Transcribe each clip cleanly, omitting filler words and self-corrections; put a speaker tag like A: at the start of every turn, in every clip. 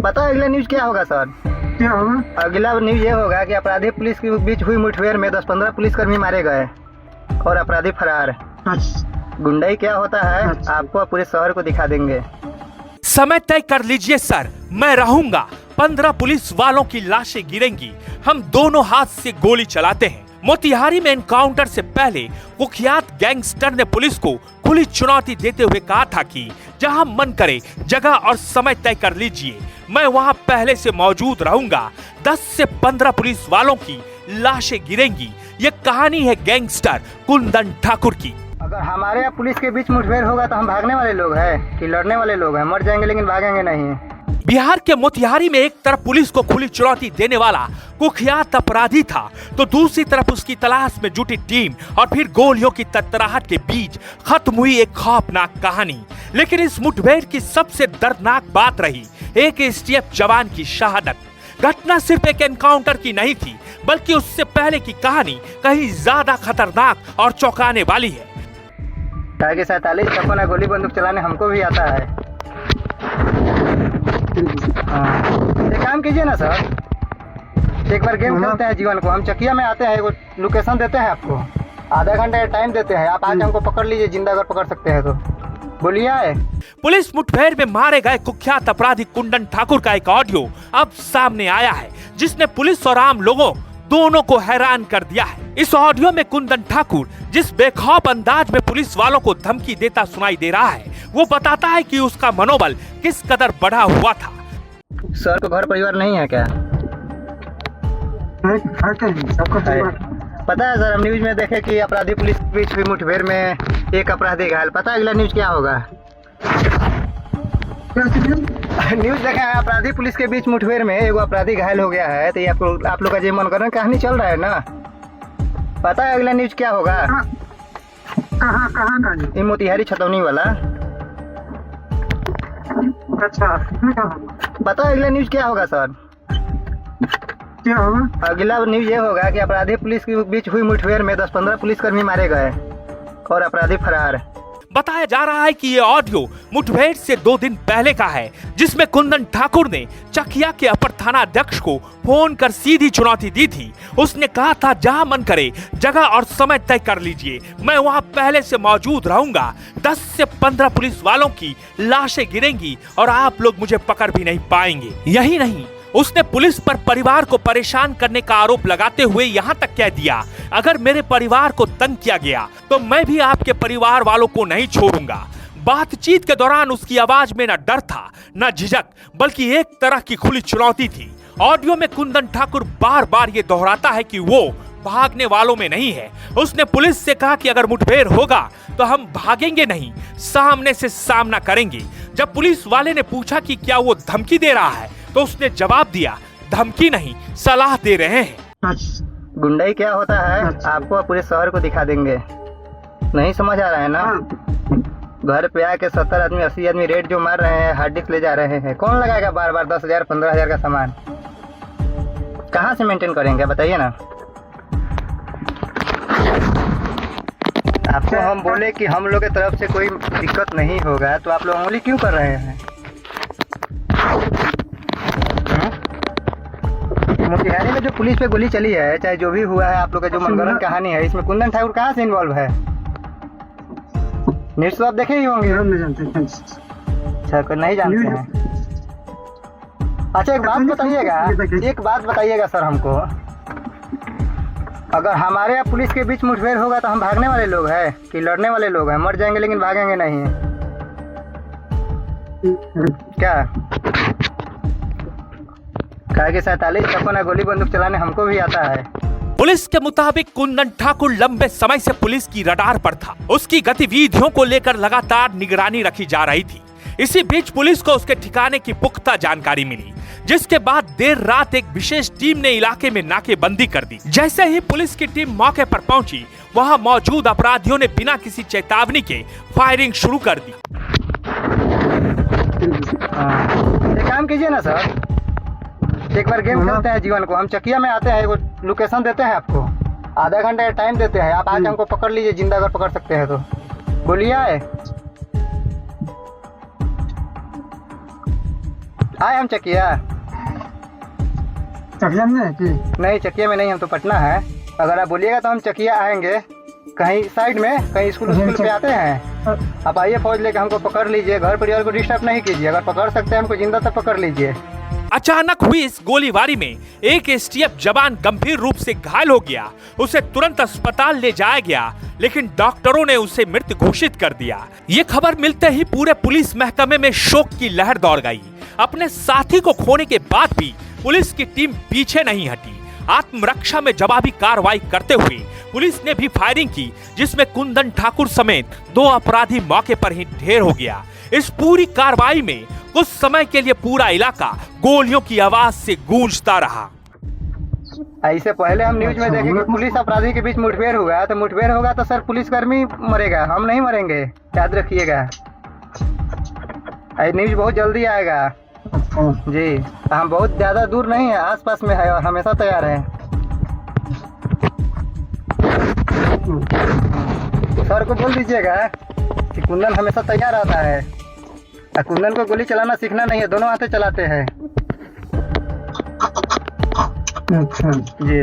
A: पता है अगला न्यूज क्या होगा सर?
B: क्या होगा?
A: अगला न्यूज ये होगा कि अपराधी पुलिस के बीच हुई मुठभेड़ में 10-15 पुलिसकर्मी मारे गए और अपराधी फरार। गुंडाई क्या होता है आपको पूरे शहर को दिखा देंगे।
C: समय तय कर लीजिए सर, मैं रहूंगा। 15 पुलिस वालों की लाशें गिरेंगी। हम दोनों हाथ से गोली चलाते हैं। मोतिहारी में एनकाउंटर से पहले कुख्यात गैंगस्टर ने पुलिस को खुली चुनौती देते हुए कहा था कि जहां मन करे जगह और समय तय कर लीजिए, मैं वहां पहले से मौजूद रहूंगा। 10 से 15 पुलिस वालों की लाशें गिरेंगी। ये कहानी है गैंगस्टर कुंदन ठाकुर की।
A: अगर हमारे यहाँ पुलिस के बीच मुठभेड़ होगा तो हम भागने वाले लोग हैं कि लड़ने वाले लोग हैं? मर जाएंगे लेकिन भागेंगे नहीं।
C: बिहार के मोतिहारी में एक तरफ पुलिस को खुली चुनौती देने वाला कुख्यात अपराधी था, तो दूसरी तरफ उसकी तलाश में जुटी टीम और फिर गोलियों की तड़तड़ाहट के बीच खत्म हुई एक खौफनाक कहानी। लेकिन इस मुठभेड़ की सबसे दर्दनाक बात रही एक एसटीएफ जवान की शहादत। घटना सिर्फ एक एनकाउंटर की नहीं थी, बल्कि उससे पहले की कहानी कहीं ज्यादा खतरनाक और चौंकाने वाली है।
A: टाइगर 47 छप्पन गोली बंदूक चलाने हमको भी आता है। एक काम कीजिए ना सर, एक बार गेम खेलते हैं जीवन को। हम चकिया में आते हैं, लोकेशन देते हैं आपको, आधा घंटे टाइम देते हैं। आप आज हमको पकड़ लीजिए, जिंदा अगर पकड़ सकते हैं तो बोलिए।
C: पुलिस मुठभेड़ में मारे गए कुख्यात अपराधी कुंदन ठाकुर का एक ऑडियो अब सामने आया है, जिसने पुलिस और आम लोगों दोनों को हैरान कर दिया है। इस ऑडियो में कुंदन ठाकुर जिस बेखौफ अंदाज में पुलिस वालों को धमकी देता सुनाई दे रहा है, वो बताता है कि उसका मनोबल किस कदर बढ़ा हुआ था।
A: सर को घर परिवार नहीं है क्या? पता है सर, हम न्यूज में देखे कि अपराधी पुलिस के बीच हुई मुठभेड़ में एक अपराधी घायल। पता है अगला न्यूज क्या होगा? न्यूज देखा है, अपराधी पुलिस के बीच मुठभेड़ में एक अपराधी घायल हो गया है। तो ये आप लोग का जो मनगढ़ंत कहानी चल रहा है ना, पता है अगला न्यूज क्या होगा? कहाँ? मोतिहारी छतौनी वाला। अच्छा, पता है अगला न्यूज क्या होगा सर?
B: क्या होगा?
A: अगला न्यूज ये होगा कि अपराधी पुलिस के बीच हुई मुठभेड़ में 10-15 पुलिसकर्मी मारे गए और अपराधी फरार।
C: बताया जा रहा है कि ये ऑडियो मुठभेड़ से 2 दिन पहले का है, जिसमें कुंदन ठाकुर ने चकिया के अपर थाना अध्यक्ष को फोन कर सीधी चुनौती दी थी। उसने कहा था जहां मन करे जगह और समय तय कर लीजिए, मैं वहां पहले से मौजूद रहूंगा। 10 से 15 पुलिस वालों की लाशें गिरेंगी और आप लोग मुझे पकड़ भी नहीं पाएंगे। यही नहीं, उसने पुलिस पर परिवार को परेशान करने का आरोप लगाते हुए यहाँ तक कह दिया, अगर मेरे परिवार को तंग किया गया तो मैं भी आपके परिवार वालों को नहीं छोड़ूंगा। बातचीत के दौरान उसकी आवाज में न डर था न झिझक, बल्कि एक तरह की खुली चुनौती थी। ऑडियो में कुंदन ठाकुर बार बार ये दोहराता है कि वो भागने वालों में नहीं है। उसने पुलिस से कहा कि अगर मुठभेड़ होगा तो हम भागेंगे नहीं, सामने से सामना करेंगे। जब पुलिस वाले ने पूछा कि क्या वो धमकी दे रहा है, तो उसने जवाब दिया, धमकी नहीं, सलाह दे रहे हैं।
A: गुंडाई क्या होता है आपको पूरे शहर को दिखा देंगे। नहीं समझ आ रहा है ना? घर पे आके 70 आदमी 80 आदमी रेड जो मार रहे हैं, हार्ड डिस्क ले जा रहे हैं। कौन लगाएगा बार बार 10,000 15,000 का सामान? कहाँ से मेंटेन करेंगे बताइए ना। आपको हम बोले कि हम लोग की तरफ से कोई दिक्कत नहीं होगा, तो आप लोग उंगली क्यों कर रहे हैं? मोतिहारी में जो पुलिस पे गोली चली है, चाहे जो भी हुआ है, आप लोग का जो मनगढ़ंत कहानी है, इसमें कुंदन ठाकुर कहाँ से इन्वॉल्व है? न्यूज तो आप देखे ही होंगे। अच्छा, नहीं जानते हैं। अच्छा, एक बात बताइएगा सर हमको, अगर हमारे यहाँ पुलिस के बीच मुठभेड़ होगा तो हम भागने वाले लोग हैं कि लड़ने वाले लोग हैं? मर जाएंगे लेकिन भागेंगे नहीं। क्या टाइगर 47 छप्पन गोली बंदूक चलाने हमको भी आता है।
C: पुलिस के मुताबिक कुंदन ठाकुर लंबे समय से पुलिस की रडार पर था। उसकी गतिविधियों को लेकर लगातार निगरानी रखी जा रही थी। इसी बीच पुलिस को उसके ठिकाने की पुख्ता जानकारी मिली, जिसके बाद देर रात एक विशेष टीम ने इलाके में नाकेबंदी कर दी। जैसे ही पुलिस की टीम मौके पर पहुंची, वहां मौजूद अपराधियों ने बिना किसी चेतावनी के फायरिंग शुरू कर दी।
A: एक काम कीजिए ना सर, एक बार गेम खेलते हैं जीवन को। हम चकिया में आते हैं, लोकेशन देते हैं आपको, आधा घंटे टाइम देते हैं। आप आज हमको पकड़ लीजिए, जिंदा अगर पकड़ सकते हैं तो बोलिए। आए हम चकिया?
B: चकिया में है कि?
A: नहीं, चकिया में नहीं, हम तो पटना है। अगर आप बोलिएगा तो हम चकिया आएंगे। कहीं साइड में, कहीं स्कूल पे आते हैं। आप आइए फौज लेके, हमको पकड़ लीजिए। घर परिवार को डिस्टर्ब नहीं कीजिए। अगर पकड़ सकते हैं हमको जिंदा तो पकड़ लीजिए।
C: अचानक हुई इस गोलीबारी में एक एसटीएफ जवान गंभीर रूप से घायल हो गया। उसे तुरंत अस्पताल ले जाया गया, लेकिन डॉक्टरों ने उसे मृत घोषित कर दिया। ये खबर मिलते ही पूरे पुलिस महकमे में शोक की लहर दौड़ गई। अपने साथी को खोने के बाद भी पुलिस की टीम पीछे नहीं हटी। आत्मरक्षा में जवाबी कार्रवाई करते हुए पुलिस ने भी फायरिंग की, जिसमें कुंदन ठाकुर समेत 2 अपराधी मौके पर ही ढेर हो गया। इस पूरी कार्रवाई में कुछ समय के लिए पूरा इलाका गोलियों की आवाज से गूंजता रहा।
A: ऐसे पहले हम न्यूज में देखे कि पुलिस अपराधी के बीच मुठभेड़ हुआ, तो मुठभेड़ होगा तो सर पुलिसकर्मी मरेगा, हम नहीं मरेंगे, याद रखिएगा। न्यूज बहुत जल्दी आएगा जी। हम बहुत ज्यादा दूर नहीं है, आसपास में है और हमेशा तैयार है। सर को बोल दीजिएगा कि कुंदन हमेशा तैयार आता है। कुंदन को गोली चलाना सीखना नहीं है, दोनों हाथे चलाते हैं।
B: अच्छा
A: जी।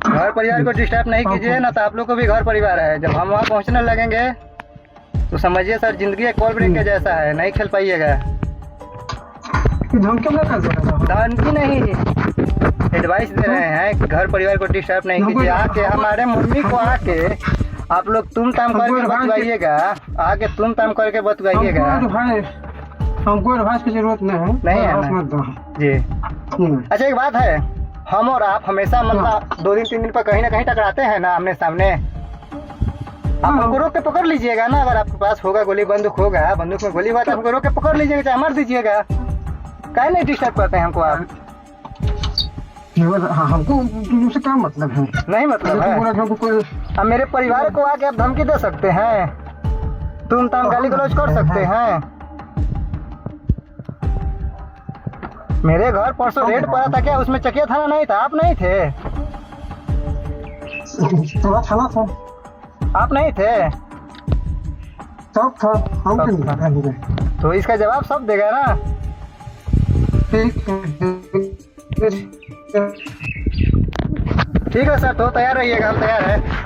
A: घर परिवार को डिस्टर्ब नहीं कीजिए ना, तो आप लोग को भी घर परिवार है। जब हम वहाँ पहुँचने लगेंगे तो समझिए सर, जिंदगी एक कॉल ब्रेक के जैसा है, नहीं खेल पाइएगा।
B: धमकी
A: नहीं, एडवाइस दे रहे हैं कि घर परिवार को डिस्टर्ब नहीं कीजिए। आके हमारे मम्मी को आके आप लोग तुम ताम करके बतवाइएगा, आके तुम ताम करके बतवाइएगा।
B: हमको एडवाइस की जरूरत नहीं है
A: जी। अच्छा एक बात है, हम और आप हमेशा मतलब 2 दिन 3 दिन पर कहीं ना कहीं टकराते हैं ना, आमने सामने। आप हमको रोक के पकड़ लीजिएगा ना। अगर आपके पास होगा गोली बंदूक होगा, बंदूक में गोली हुआ तो हमको रोक के पकड़ लीजिएगा, चाहे मार दीजिएगा। काहे नहीं डिस्टर्ब करते हैं हमको आप?
B: हमको तुमसे क्या मतलब है?
A: नहीं मतलब है। अब मेरे परिवार को आके आप धमकी दे सकते हैं, तुम ताम गाली गलौज कर सकते हैं। मेरे घर परसों रेड पड़ा था, क्या उसमें चकिया थाना नहीं था? आप नहीं थे?
B: थाना था,
A: आप नहीं थे?
B: सब था, हम क्यों नहीं था?
A: तो इसका जवाब सब देगा ना। ठीक है सर, तो तैयार रहिएगा, हम तैयार है।